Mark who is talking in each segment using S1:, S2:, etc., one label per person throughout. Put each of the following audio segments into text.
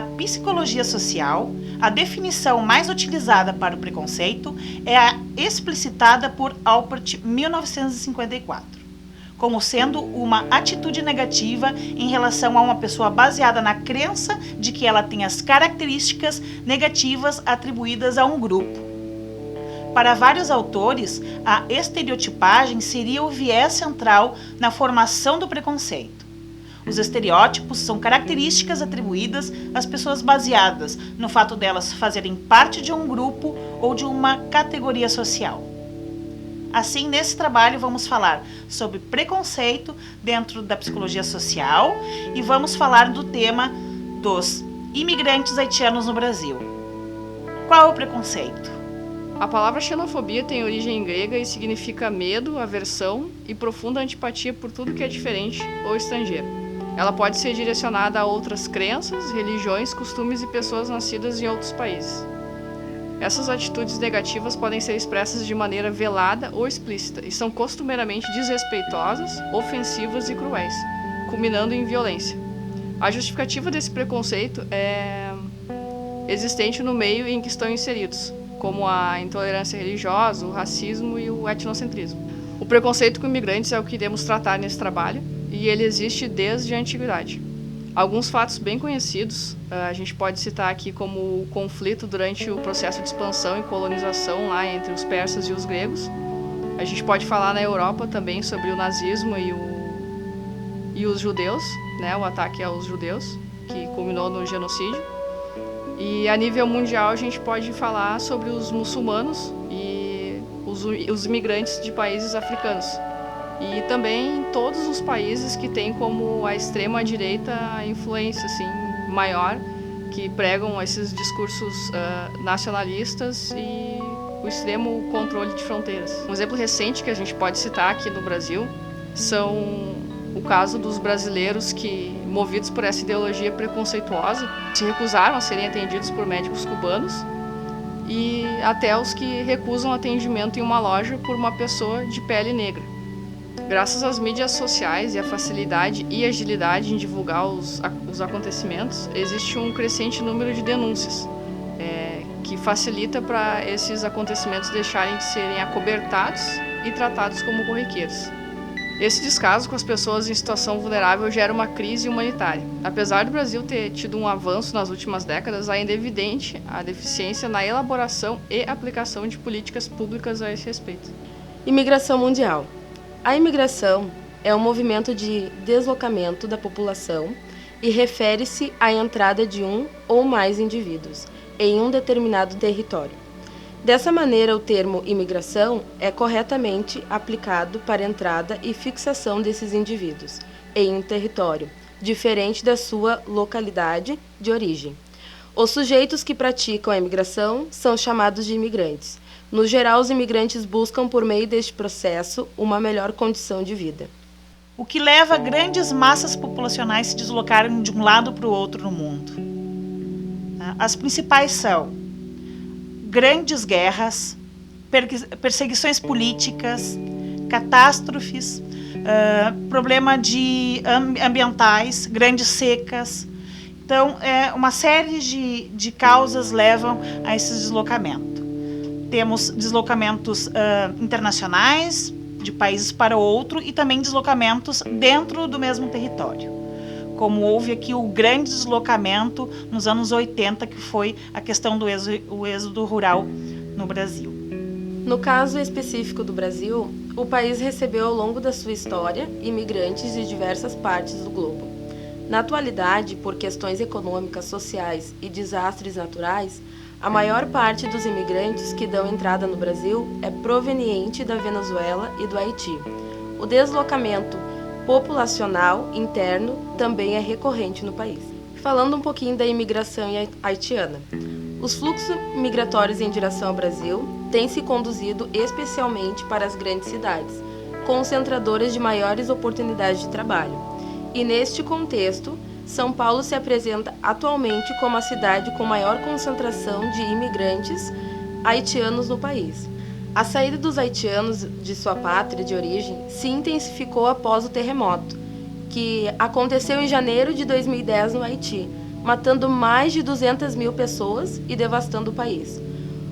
S1: Na psicologia social, a definição mais utilizada para o preconceito é a explicitada por Alpert, 1954, como sendo uma atitude negativa em relação a uma pessoa baseada na crença de que ela tem as características negativas atribuídas a um grupo. Para vários autores, a estereotipagem seria o viés central na formação do preconceito. Os estereótipos são características atribuídas às pessoas baseadas no fato delas fazerem parte de um grupo ou de uma categoria social. Assim, nesse trabalho vamos falar sobre preconceito dentro da psicologia social e vamos falar do tema dos imigrantes haitianos no Brasil. Qual é o preconceito?
S2: A palavra xenofobia tem origem grega e significa medo, aversão e profunda antipatia por tudo que é diferente ou estrangeiro. Ela pode ser direcionada a outras crenças, religiões, costumes e pessoas nascidas em outros países. Essas atitudes negativas podem ser expressas de maneira velada ou explícita e são costumeiramente desrespeitosas, ofensivas e cruéis, culminando em violência. A justificativa desse preconceito é existente no meio em que estão inseridos, como a intolerância religiosa, o racismo e o etnocentrismo. O preconceito com imigrantes é o que iremos tratar nesse trabalho, e ele existe desde a antiguidade. Alguns fatos bem conhecidos, a gente pode citar aqui como o conflito durante o processo de expansão e colonização lá entre os persas e os gregos. A gente pode falar na Europa também sobre o nazismo e os judeus, né, o ataque aos judeus, que culminou no genocídio. E a nível mundial a gente pode falar sobre os muçulmanos e os imigrantes de países africanos. E também todos os países que têm como a extrema-direita a influência assim, maior, que pregam esses discursos nacionalistas e o extremo controle de fronteiras. Um exemplo recente que a gente pode citar aqui no Brasil são o caso dos brasileiros que, movidos por essa ideologia preconceituosa, se recusaram a serem atendidos por médicos cubanos e até os que recusam atendimento em uma loja por uma pessoa de pele negra. Graças às mídias sociais e à facilidade e agilidade em divulgar os acontecimentos, existe um crescente número de denúncias, que facilita para esses acontecimentos deixarem de serem acobertados e tratados como corriqueiros. Esse descaso com as pessoas em situação vulnerável gera uma crise humanitária. Apesar do Brasil ter tido um avanço nas últimas décadas, ainda é evidente a deficiência na elaboração e aplicação de políticas públicas a esse respeito.
S3: Imigração mundial. A imigração é um movimento de deslocamento da população e refere-se à entrada de um ou mais indivíduos em um determinado território. Dessa maneira, o termo imigração é corretamente aplicado para a entrada e fixação desses indivíduos em um território, diferente da sua localidade de origem. Os sujeitos que praticam a imigração são chamados de imigrantes. No geral, os imigrantes buscam, por meio deste processo, uma melhor condição de vida.
S1: O que leva grandes massas populacionais a se deslocarem de um lado para o outro no mundo? As principais são grandes guerras, perseguições políticas, catástrofes, problema de ambientais, grandes secas. Então, uma série de causas levam a esse deslocamento. Temos deslocamentos internacionais, de países para outro, e também deslocamentos dentro do mesmo território. Como houve aqui o grande deslocamento nos anos 80, que foi a questão do êxodo rural no Brasil.
S3: No caso específico do Brasil, o país recebeu ao longo da sua história imigrantes de diversas partes do globo. Na atualidade, por questões econômicas, sociais e desastres naturais, a maior parte dos imigrantes que dão entrada no Brasil é proveniente da Venezuela e do Haiti. O deslocamento populacional interno também é recorrente no país. Falando um pouquinho da imigração haitiana. Os fluxos migratórios em direção ao Brasil têm se conduzido especialmente para as grandes cidades, concentradoras de maiores oportunidades de trabalho. E neste contexto, São Paulo se apresenta atualmente como a cidade com maior concentração de imigrantes haitianos no país. A saída dos haitianos de sua pátria de origem se intensificou após o terremoto, que aconteceu em janeiro de 2010 no Haiti, matando mais de 200 mil pessoas e devastando o país.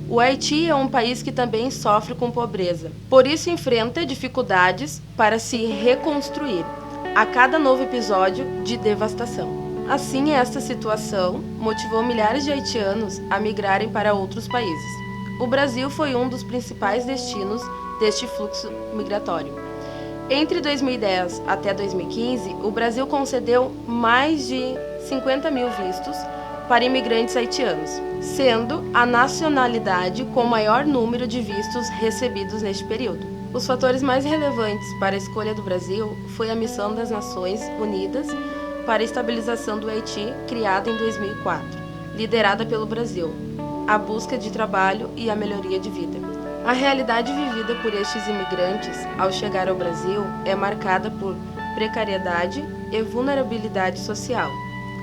S3: O Haiti é um país que também sofre com pobreza, por isso enfrenta dificuldades para se reconstruir a cada novo episódio de devastação. Assim, esta situação motivou milhares de haitianos a migrarem para outros países. O Brasil foi um dos principais destinos deste fluxo migratório. Entre 2010 até 2015, o Brasil concedeu mais de 50 mil vistos para imigrantes haitianos, sendo a nacionalidade com maior número de vistos recebidos neste período. Os fatores mais relevantes para a escolha do Brasil foi a Missão das Nações Unidas para a Estabilização do Haiti, criada em 2004, liderada pelo Brasil, a busca de trabalho e a melhoria de vida. A realidade vivida por estes imigrantes ao chegar ao Brasil é marcada por precariedade e vulnerabilidade social.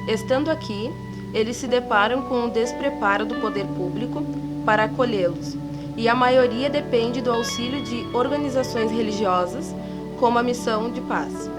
S3: Estando aqui, eles se deparam com o despreparo do poder público para acolhê-los, e a maioria depende do auxílio de organizações religiosas, como a Missão de Paz.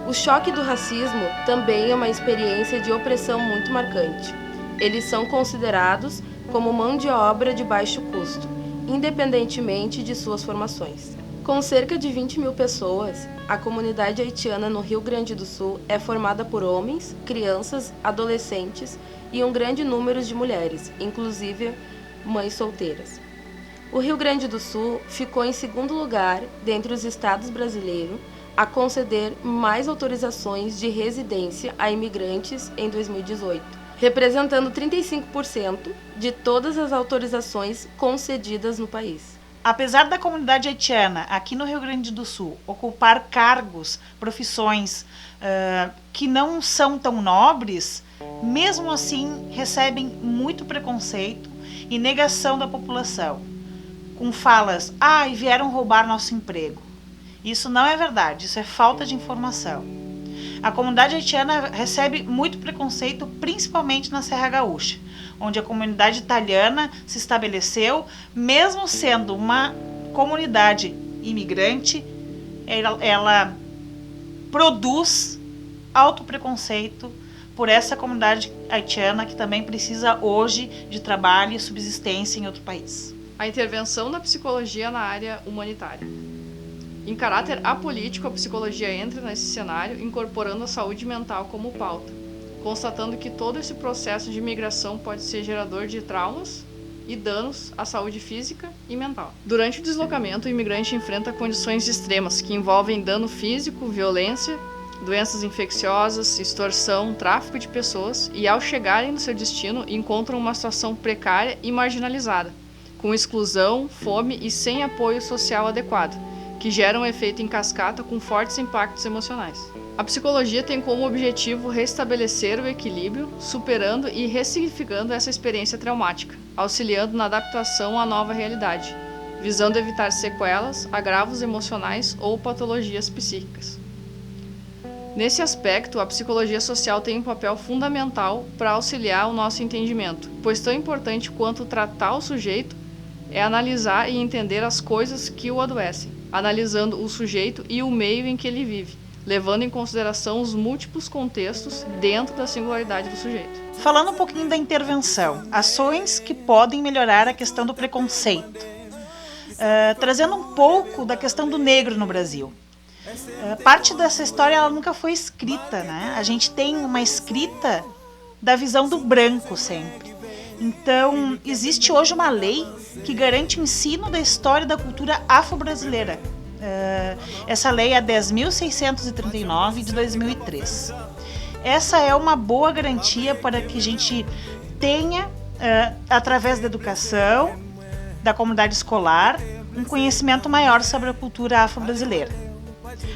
S3: O choque do racismo também é uma experiência de opressão muito marcante. Eles são considerados como mão de obra de baixo custo, independentemente de suas formações. Com cerca de 20 mil pessoas, a comunidade haitiana no Rio Grande do Sul é formada por homens, crianças, adolescentes e um grande número de mulheres, inclusive mães solteiras. O Rio Grande do Sul ficou em segundo lugar dentre os estados brasileiros a conceder mais autorizações de residência a imigrantes em 2018, representando 35% de todas as autorizações concedidas no país.
S1: Apesar da comunidade haitiana aqui no Rio Grande do Sul ocupar cargos, profissões que não são tão nobres, mesmo assim recebem muito preconceito e negação da população, com falas, vieram roubar nosso emprego. Isso não é verdade, isso é falta de informação. A comunidade haitiana recebe muito preconceito, principalmente na Serra Gaúcha, onde a comunidade italiana se estabeleceu, mesmo sendo uma comunidade imigrante, ela produz autopreconceito por essa comunidade haitiana que também precisa hoje de trabalho e subsistência em outro país.
S2: A intervenção da psicologia na área humanitária. Em caráter apolítico, a psicologia entra nesse cenário, incorporando a saúde mental como pauta, constatando que todo esse processo de migração pode ser gerador de traumas e danos à saúde física e mental. Durante o deslocamento, o imigrante enfrenta condições extremas que envolvem dano físico, violência, doenças infecciosas, extorsão, tráfico de pessoas e, ao chegarem no seu destino, encontram uma situação precária e marginalizada, com exclusão, fome e sem apoio social adequado, que geram um efeito em cascata com fortes impactos emocionais. A psicologia tem como objetivo restabelecer o equilíbrio, superando e ressignificando essa experiência traumática, auxiliando na adaptação à nova realidade, visando evitar sequelas, agravos emocionais ou patologias psíquicas. Nesse aspecto, a psicologia social tem um papel fundamental para auxiliar o nosso entendimento, pois tão importante quanto tratar o sujeito é analisar e entender as coisas que o adoecem, analisando o sujeito e o meio em que ele vive, levando em consideração os múltiplos contextos dentro da singularidade do sujeito.
S1: Falando um pouquinho da intervenção, ações que podem melhorar a questão do preconceito, trazendo um pouco da questão do negro no Brasil. Parte dessa história ela nunca foi escrita, né? A gente tem uma escrita da visão do branco sempre. Então, existe hoje uma lei que garante o ensino da história e da cultura afro-brasileira. Essa lei é a 10.639 de 2003. Essa é uma boa garantia para que a gente tenha, através da educação, da comunidade escolar, um conhecimento maior sobre a cultura afro-brasileira.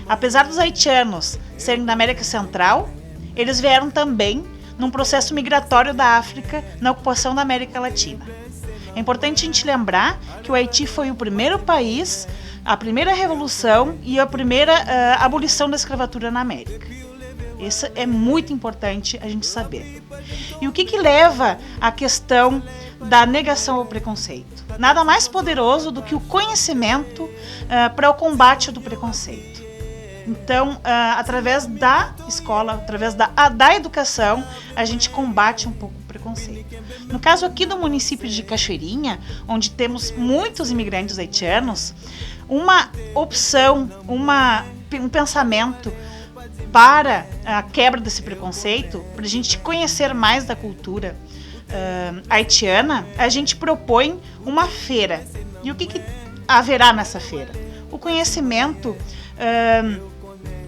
S1: Apesar dos haitianos serem da América Central, eles vieram também num processo migratório da África na ocupação da América Latina. É importante a gente lembrar que o Haiti foi o primeiro país, a primeira revolução e a primeira abolição da escravatura na América. Isso é muito importante a gente saber. E o que leva à questão da negação ao preconceito? Nada mais poderoso do que o conhecimento para o combate do preconceito. Então, através da escola, através da educação, a gente combate um pouco o preconceito. No caso aqui do município de Cachoeirinha, onde temos muitos imigrantes haitianos, uma opção, um pensamento para a quebra desse preconceito, para a gente conhecer mais da cultura haitiana, a gente propõe uma feira. E o que haverá nessa feira? O conhecimento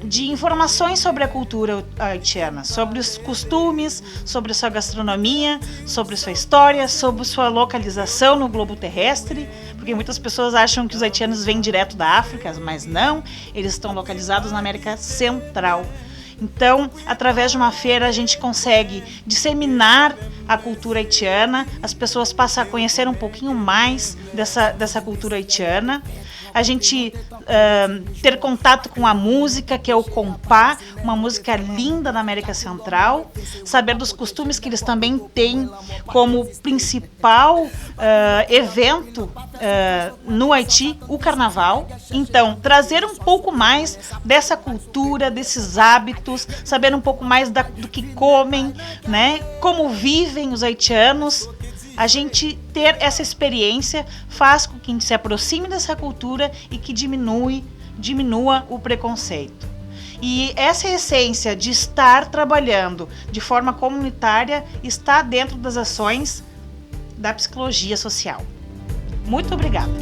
S1: de informações sobre a cultura haitiana, sobre os costumes, sobre sua gastronomia, sobre sua história, sobre sua localização no globo terrestre, porque muitas pessoas acham que os haitianos vêm direto da África, mas não, eles estão localizados na América Central. Então, através de uma feira, a gente consegue disseminar a cultura haitiana, as pessoas passam a conhecer um pouquinho mais dessa cultura haitiana, a gente ter contato com a música, que é o compá, uma música linda na América Central, saber dos costumes que eles também têm como principal evento no Haiti, o carnaval. Então, trazer um pouco mais dessa cultura, desses hábitos, saber um pouco mais do que comem, né? Como vivem os haitianos. A gente ter essa experiência faz com que a gente se aproxime dessa cultura e que diminua o preconceito. E essa essência de estar trabalhando de forma comunitária está dentro das ações da psicologia social. Muito obrigada.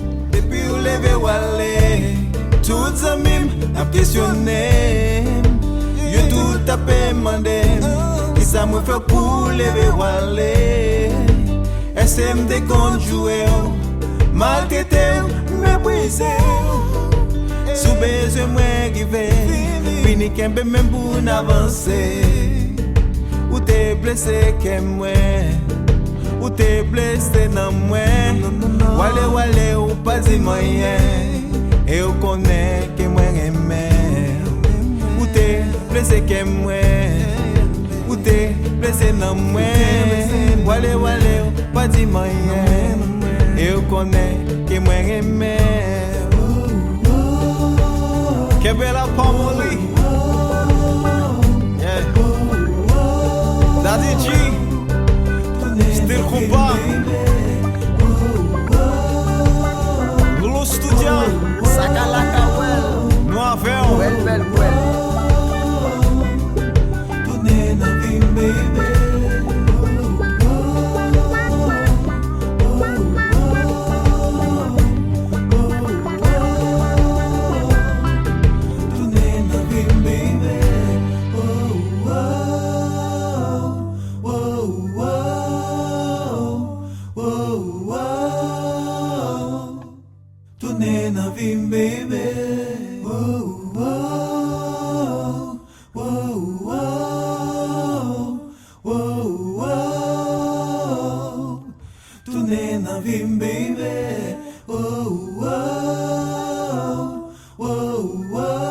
S4: Esse me conjueu, maltreteu, me briseu. Subeze moi give, fini kembe me pour avancer. Ou te blessé que moi, ou te blessé na moi. Wale ou pas de moyen, eu connais que moi aimé. Ou te blessé que moi, ou te blessé na moi. Wale pas de manhã, eu connais que mãe é meu. Que bela palmoli, Daddy G, Still Compa, Lulu Studio, Sakalaka Well, Noavel, Well. Tu nem na vim, baby. Baby, oh, oh, oh, oh.